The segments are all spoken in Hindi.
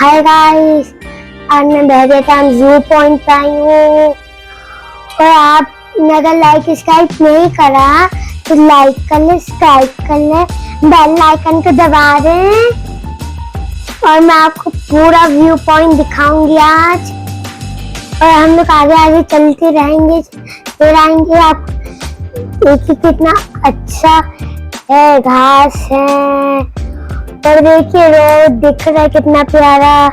हाय गाइस, आज मैं बहरिया व्यू पॉइंट पे आई हूँ और आपने अगर लाइक सब्सक्राइब नहीं करा तो लाइक कर ले, सब्सक्राइब कर ले, बेल आइकन को दबा दें और मैं आपको पूरा व्यू पॉइंट दिखाऊंगी आज। और हम लोग आगे आगे चलते रहेंगे, फिर आएंगे। आप देखिए कितना अच्छा है, घास है और देखिए रोड दिख रहा है कितना प्यारा,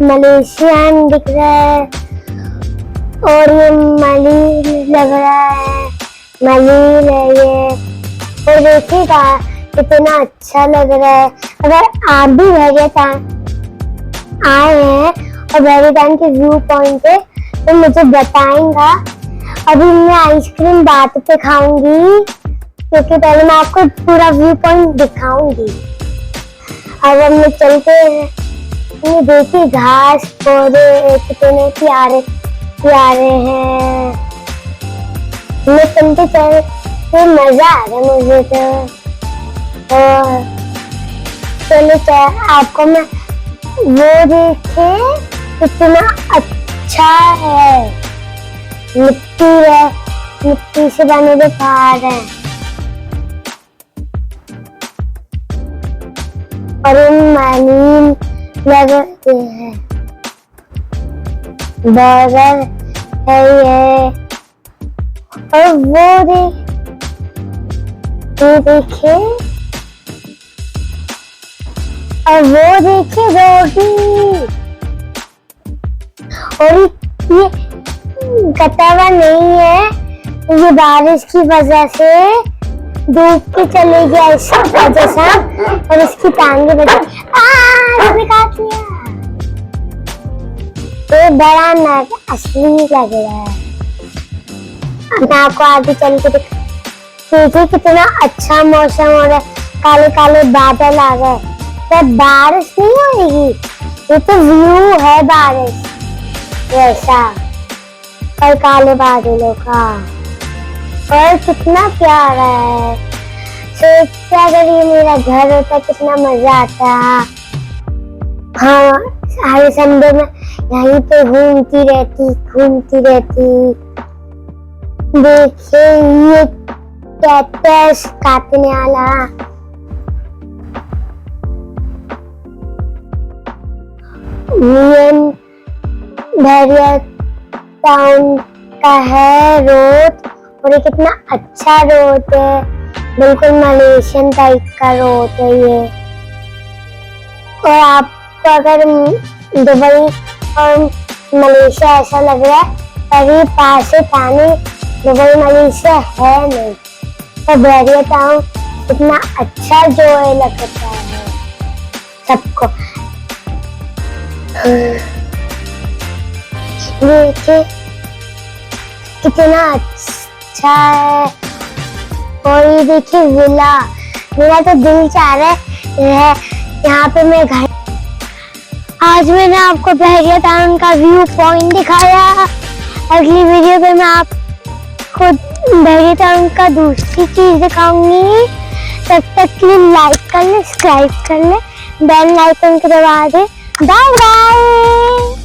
मलेशियन दिख रहा है और ये मली लग रहा है, मली है ये। और देखिएगा कितना अच्छा लग रहा है। अगर आप भी बहरिया आए हैं और बहरिया के व्यू पॉइंट पे तो मुझे बताएंगा। अभी मैं आइसक्रीम बात पे खाऊंगी क्योंकि पहले मैं आपको पूरा व्यू पॉइंट दिखाऊंगी। अब हम चलते हैं, ये देखिए घास पौधे कितने प्यारे प्यारे हैं। मैं चलते चलते मजा आ रहा है मुझे तो। और चलो आपको मैं वो देखे कितना अच्छा है, मिट्टी है, मिट्टी से बने हुए पहाड़ है और मानीम लगते हैं, बर्गर है ये। और वो देखिए और वो देखिए रोटी। और ये कटावा नहीं है, ये बारिश की वजह से धूप पे चले गया इसकी वजह से और इसकी टांगे बची। इसने काट लिया। ये बड़ा नग असली लग रहा है। मैं आपको आगे चल के देखिए कितना अच्छा मौसम हो रहा है, काले काले बादल आ गए। तो बारिश नहीं होगी, ये तो व्यू है बारिश वैसा और काले बादलों का। और कितना प्यारा है। सोचते अगर ये मेरा घर होता कितना मजा आता। हाँ, हर संडे में यहीं पे घूमती रहती। देखिए ये कैक्टस काटने वाला। बहरिया टाउन का है रोड और ये कितना अच्छा रोड है, बिल्कुल मलेशियन टाइप का रोड है ये। और आपको अगर दुबई और मलेशिया ऐसा लग रहा है तभी पास से पानी, दुबई मलेशिया है नहीं। तो बहरिया टाउन कितना अच्छा जो है लगता है सबको। देखिए कितना अच्छा है। और ये देखिए विला, मेरा तो दिल चाह रहा है यहाँ पे मैं घर। आज मैंने आपको बहरिया टाउन का व्यू पॉइंट दिखाया। अगली वीडियो पे मैं आपको बहरिया टाउन का दूसरी चीज दिखाऊंगी। तब तक के लिए लाइक कर ले, सब्सक्राइब कर ले, बेल आइकन को दबा दे। Bye bye.